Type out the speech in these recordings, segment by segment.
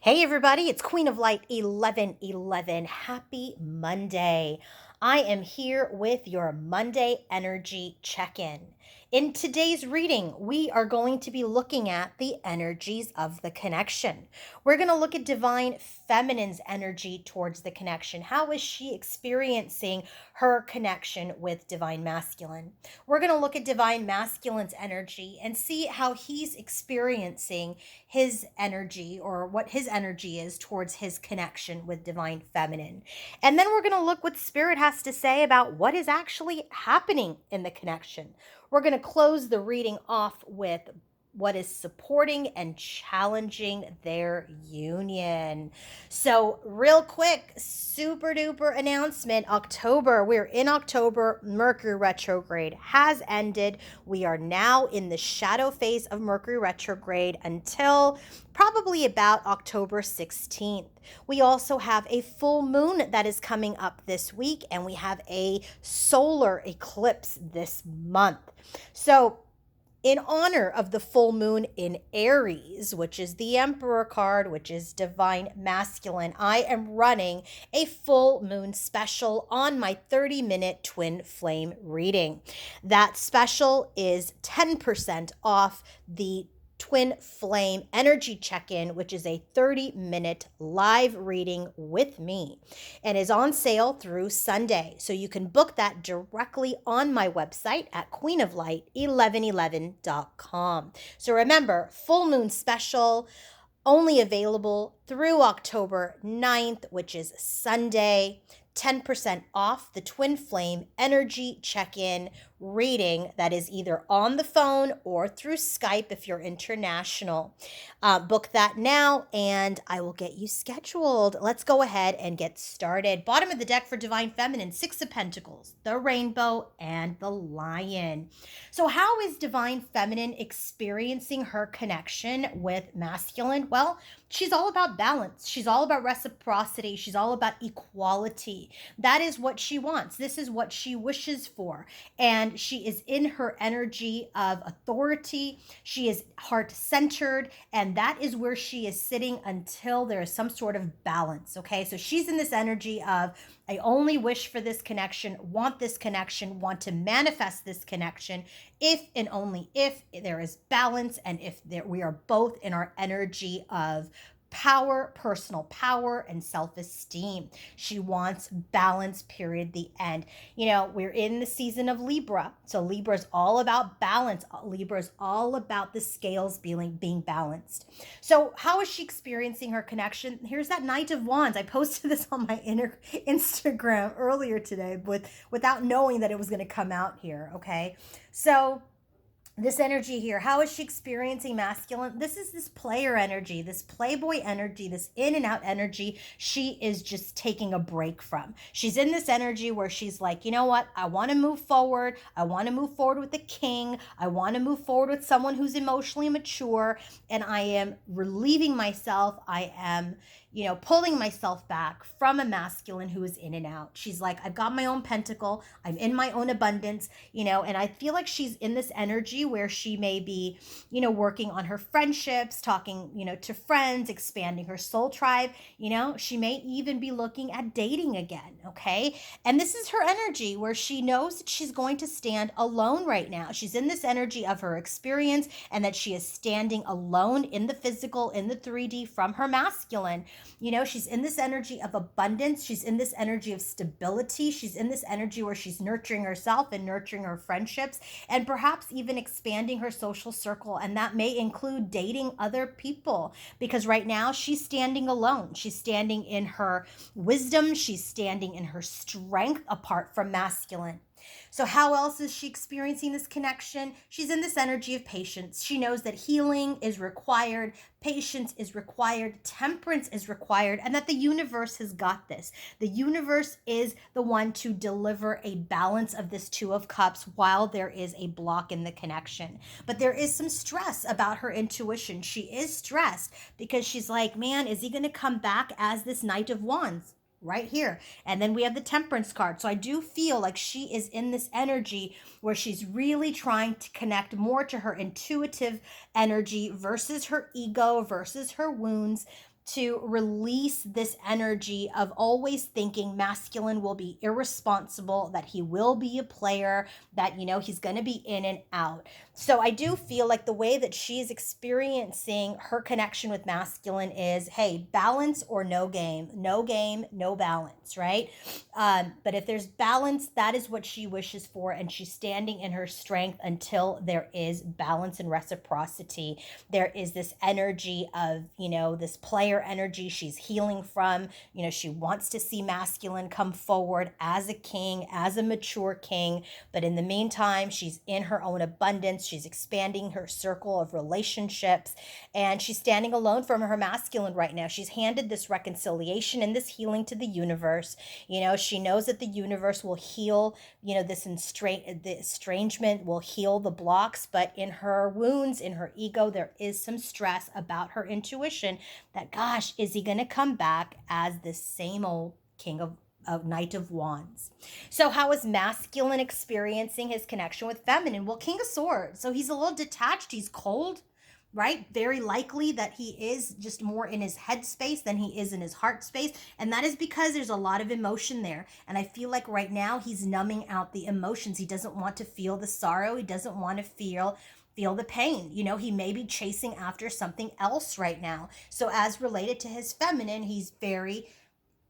Hey everybody, it's Queen of Light 1111. Happy Monday. I am here with your Monday energy check-in. In today's reading, we are going to be looking at the energies of the connection. We're going to look at Divine Feminine's energy towards the connection. How is she experiencing her connection with Divine Masculine? We're going to look at Divine Masculine's energy and see how he's experiencing his energy or what his energy is towards his connection with Divine Feminine. And then we're going to look what Spirit has to say about what is actually happening in the connection. We're going to close the reading off with what is supporting and challenging their union. So, real quick, super duper announcement. We're in October. Mercury retrograde has ended. We are now in the shadow phase of Mercury retrograde until probably about October 16th. We also have a full moon that is coming up this week, and we have a solar eclipse this month. So, in honor of the full moon in Aries, which is the Emperor card, which is Divine Masculine, I am running a full moon special on my 30-minute twin flame reading. That special is 10% off the Twin Flame Energy Check-In, which is a 30-minute live reading with me and is on sale through Sunday. So you can book that directly on my website at queenoflight1111.com. So remember, full moon special, only available through October 9th, which is Sunday. 10% off the Twin Flame Energy Check-In reading that is either on the phone or through Skype if you're international. Book that now and I will get you scheduled. Let's go ahead and get started. Bottom of the deck for Divine Feminine, Six of Pentacles, the Rainbow, and the Lion. So how is Divine Feminine experiencing her connection with Masculine? Well, she's all about balance. She's all about reciprocity. She's all about equality. That is what she wants. This is what she wishes for. And she is in her energy of authority. She is heart-centered, and that is where she is sitting until there is some sort of balance, okay? So she's in this energy of, I only wish for this connection, want to manifest this connection, if and only if there is balance and if we are both in our energy of power, personal power, and self-esteem. She wants balance, period, the end. You know, we're in the season of Libra. So Libra is all about balance. Libra is all about the scales being balanced. So how is she experiencing her connection? Here's that Knight of Wands. I posted this on my Instagram earlier today without knowing that it was going to come out here, okay? So this energy here, how is she experiencing Masculine? This is this player energy, this playboy energy, this in and out energy she is just taking a break from. She's in this energy where she's like, you know what? I want to move forward. I want to move forward with the king. I want to move forward with someone who's emotionally mature, and I am relieving myself. I am, pulling myself back from a Masculine who is in and out. She's like, I've got my own pentacle. I'm in my own abundance, and I feel like she's in this energy where she may be, working on her friendships, talking, to friends, expanding her soul tribe. She may even be looking at dating again, okay? And this is her energy where she knows that she's going to stand alone right now. She's in this energy of her experience and that she is standing alone in the physical, in the 3D from her Masculine. She's in this energy of abundance. She's in this energy of stability. She's in this energy where she's nurturing herself and nurturing her friendships and perhaps even expanding her social circle. And that may include dating other people because right now she's standing alone. She's standing in her wisdom. She's standing in her strength apart from Masculine. So how else is she experiencing this connection? She's in this energy of patience. She knows that healing is required, patience is required, temperance is required, and that the universe has got this. The universe is the one to deliver a balance of this Two of Cups while there is a block in the connection. But there is some stress about her intuition. She is stressed because she's like, man, is he going to come back as this Knight of Wands? Right here. And then we have the Temperance card. So I do feel like she is in this energy where she's really trying to connect more to her intuitive energy versus her ego, versus her wounds, to release this energy of always thinking masculine will be irresponsible, that he will be a player, that, he's going to be in and out. So I do feel like the way that she's experiencing her connection with masculine is, hey, balance or no game, no balance, right? But if there's balance, that is what she wishes for. And she's standing in her strength until there is balance and reciprocity. There is this energy of, this player energy she's healing from. She wants to see masculine come forward as a king, as a mature king. But in the meantime, she's in her own abundance. She's expanding her circle of relationships, and she's standing alone from her masculine right now. She's handed this reconciliation and this healing to the universe. She knows that the universe will heal, the estrangement will heal the blocks, but in her wounds, in her ego, there is some stress about her intuition that, gosh, is he going to come back as this same old king of Knight of Wands? So how is masculine experiencing his connection with feminine? Well, King of Swords. So he's a little detached. He's cold, right? Very likely that he is just more in his head space than he is in his heart space. And that is because there's a lot of emotion there. And I feel like right now he's numbing out the emotions. He doesn't want to feel the sorrow. He doesn't want to feel the pain. He may be chasing after something else right now. So as related to his feminine, he's very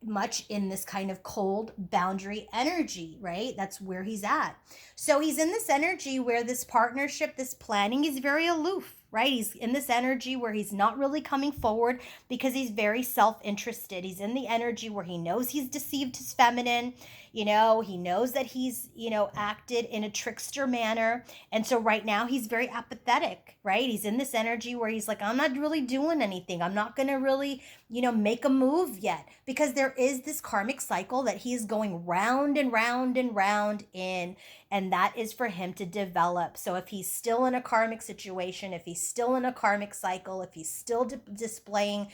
much in this kind of cold boundary energy, right? That's where he's at. So he's in this energy where this partnership, this planning is very aloof, right? He's in this energy where he's not really coming forward because he's very self-interested. He's in the energy where he knows he's deceived his feminine. He knows that he's, acted in a trickster manner. And so right now he's very apathetic, right? He's in this energy where he's like, I'm not really doing anything. I'm not going to really, make a move yet, because there is this karmic cycle that he is going round and round and round in, and that is for him to develop. So if he's still in a karmic situation, if he's still in a karmic cycle, if he's still displaying,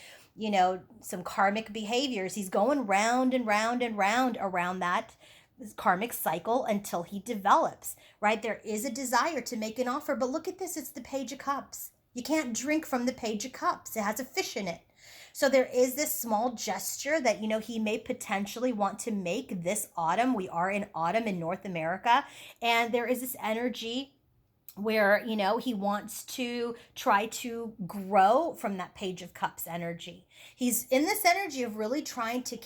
some karmic behaviors, he's going round and round and round around that karmic cycle until he develops, right? There is a desire to make an offer, but look at this. It's the Page of Cups. You can't drink from the Page of Cups. It has a fish in it. So there is this small gesture that, he may potentially want to make this autumn. We are in autumn in North America. And there is this energy where, he wants to try to grow from that Page of Cups energy. He's in this energy of really trying to,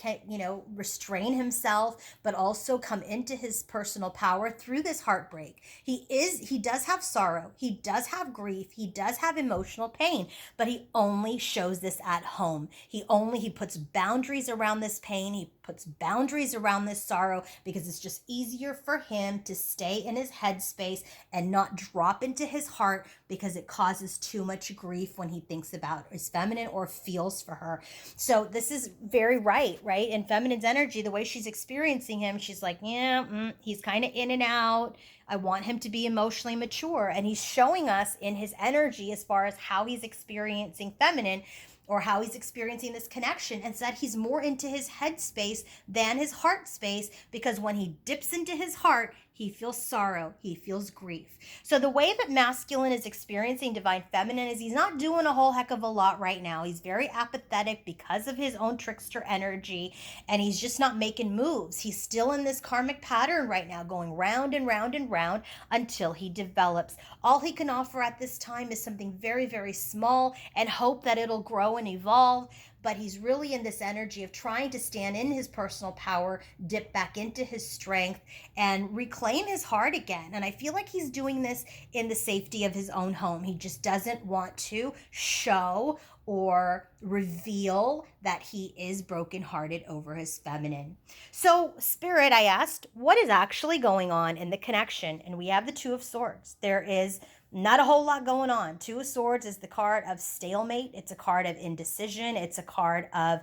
restrain himself, but also come into his personal power through this heartbreak. He does have sorrow. He does have grief. He does have emotional pain, but he only shows this at home. He puts boundaries around this pain. He puts boundaries around this sorrow because it's just easier for him to stay in his headspace and not drop into his heart, because it causes too much grief when he thinks about his feminine or feels for her. So this is very right? In feminine's energy, the way she's experiencing him, she's like, he's kind of in and out. I want him to be emotionally mature. And he's showing us in his energy as far as how he's experiencing feminine, or how he's experiencing this connection, and that he's more into his head space than his heart space, because when he dips into his heart, he feels sorrow, he feels grief. So the way that masculine is experiencing divine feminine is he's not doing a whole heck of a lot right now. He's very apathetic because of his own trickster energy, and he's just not making moves. He's still in this karmic pattern right now, going round and round and round until he develops. All he can offer at this time is something very, very small and hope that it'll grow and evolve. But he's really in this energy of trying to stand in his personal power, dip back into his strength, and reclaim his heart again. And I feel like he's doing this in the safety of his own home. He just doesn't want to show or reveal that he is brokenhearted over his feminine. So, Spirit, I asked, what is actually going on in the connection? And we have the Two of Swords. There is not a whole lot going on. Two of Swords is the card of stalemate. It's a card of indecision. It's a card of,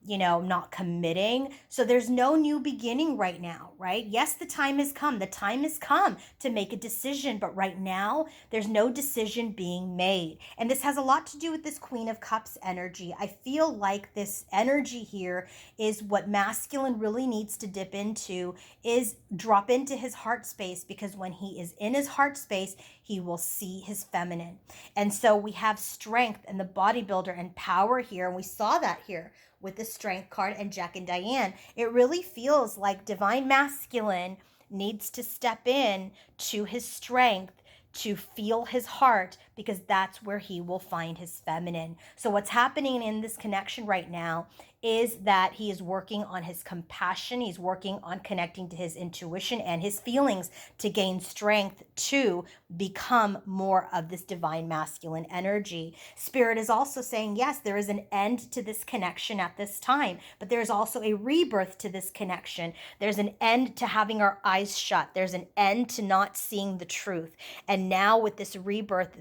not committing. So there's no new beginning right now, right? Yes, the time has come. The time has come to make a decision, but right now there's no decision being made. And this has a lot to do with this Queen of Cups energy. I feel like this energy here is what masculine really needs to dip into, is drop into his heart space, because when he is in his heart space, he will see his feminine. And so we have strength and the bodybuilder and power here. And we saw that here with the strength card and Jack and Diane. It really feels like divine masculine needs to step in to his strength, to feel his heart, because that's where he will find his feminine. So what's happening in this connection right now is that he is working on his compassion. He's working on connecting to his intuition and his feelings to gain strength to become more of this divine masculine energy. Spirit is also saying, yes, there is an end to this connection at this time, but there's also a rebirth to this connection. There's an end to having our eyes shut. There's an end to not seeing the truth. And now with this rebirth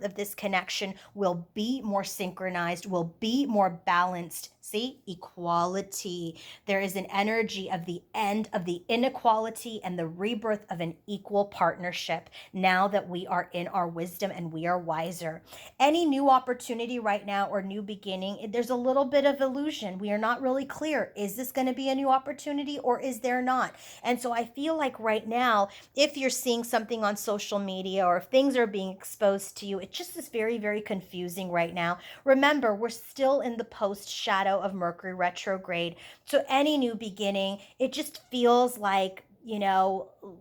of this connection will be more synchronized, will be more balanced. See, equality. There is an energy of the end of the inequality and the rebirth of an equal partnership now that we are in our wisdom and we are wiser. Any new opportunity right now or new beginning, there's a little bit of illusion. We are not really clear. Is this going to be a new opportunity or is there not? And so I feel like right now, if you're seeing something on social media or if things are being exposed to you, it just is very, very confusing right now. Remember, we're still in the post shadow of Mercury retrograde. So any new beginning, it just feels like,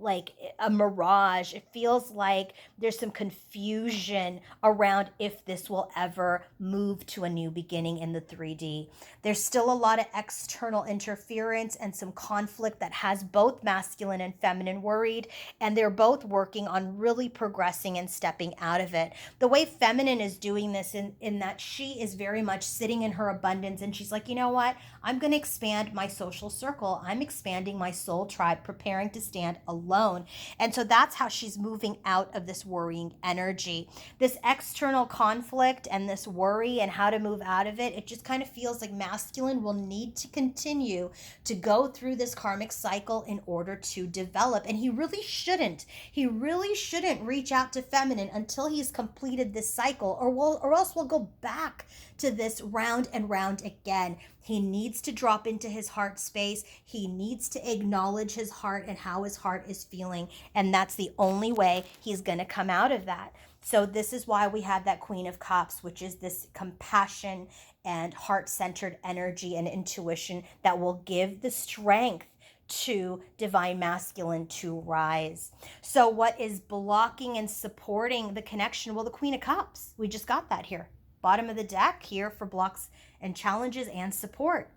like a mirage. It feels like there's some confusion around if this will ever move to a new beginning in the 3D. There's still a lot of external interference and some conflict that has both masculine and feminine worried, and they're both working on really progressing and stepping out of it. The way feminine is doing this in that she is very much sitting in her abundance, and she's like, you know what? I'm going to expand my social circle. I'm expanding my soul tribe, preparing to stand alone. And so that's how she's moving out of this worrying energy. This external conflict and this worry and how to move out of it, it just kind of feels like masculine will need to continue to go through this karmic cycle in order to develop. And he really shouldn't. He really shouldn't reach out to feminine until he's completed this cycle, or else we'll go back to this round and round again. He needs to drop into his heart space. He needs to acknowledge his heart and how his heart is feeling. And that's the only way he's going to come out of that. So this is why we have that Queen of Cups, which is this compassion and heart-centered energy and intuition that will give the strength to divine masculine to rise. So what is blocking and supporting the connection? Well, the Queen of Cups. We just got that here. Bottom of the deck here for blocks and challenges and support.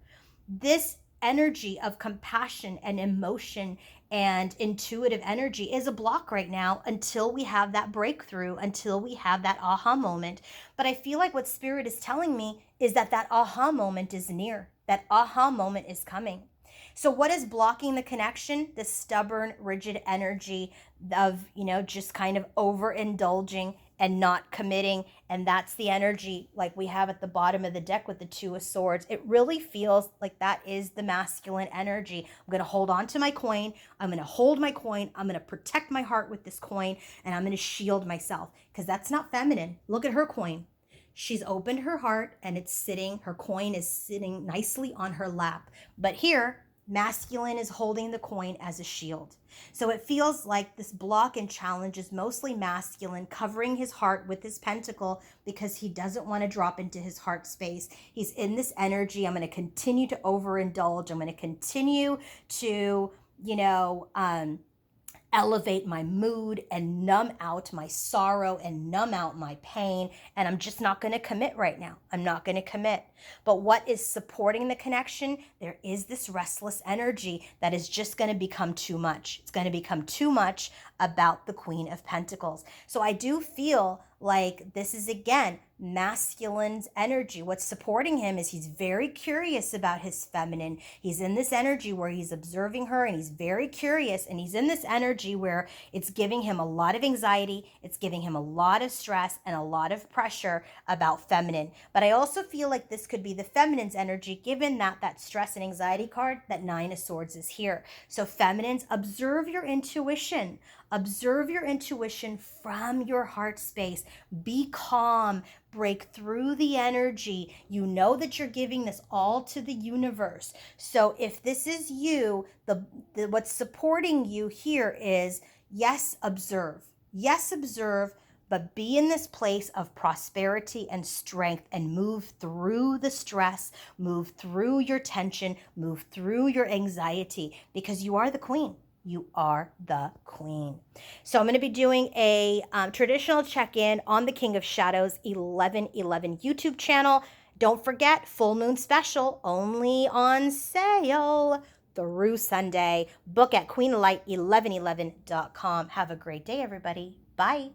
This energy of compassion and emotion and intuitive energy is a block right now until we have that breakthrough, until we have that aha moment. But I feel like what Spirit is telling me is that that aha moment is near. That aha moment is coming. So what is blocking the connection? The stubborn, rigid energy of, just kind of overindulging and not committing. And that's the energy like we have at the bottom of the deck with the Two of Swords. It really feels like that is the masculine energy. I'm going to hold on to my coin. I'm going to hold my coin. I'm going to protect my heart with this coin, and I'm going to shield myself, because that's not feminine. Look at her coin. She's opened her heart and her coin is sitting nicely on her lap. But here, masculine is holding the coin as a shield. So it feels like this block and challenge is mostly masculine, covering his heart with his pentacle because he doesn't want to drop into his heart space. He's in this energy. I'm going to continue to overindulge. I'm going to continue to, elevate my mood and numb out my sorrow and numb out my pain. And I'm just not going to commit right now. I'm not going to commit. But what is supporting the connection? There is this restless energy that is just going to become too much. It's going to become too much about the Queen of Pentacles. So I do feel like this is, again, masculine's energy. What's supporting him is he's very curious about his feminine. He's in this energy where he's observing her and he's very curious, and he's in this energy where it's giving him a lot of anxiety, it's giving him a lot of stress and a lot of pressure about feminine. But I also feel like this could be the feminine's energy, given that stress and anxiety card, that Nine of Swords is here. So feminines, observe your intuition. Observe your intuition from your heart space. Be calm. Break through the energy. You know that you're giving this all to the universe. So if this is you, what's supporting you here is, yes, observe. Yes, observe, but be in this place of prosperity and strength and move through the stress, move through your tension, move through your anxiety, because you are the queen. You are the queen. So I'm going to be doing a traditional check-in on the King of Shadows 1111 YouTube channel. Don't forget, full moon special, only on sale through Sunday. Book at queenlight1111.com. Have a great day, everybody. Bye.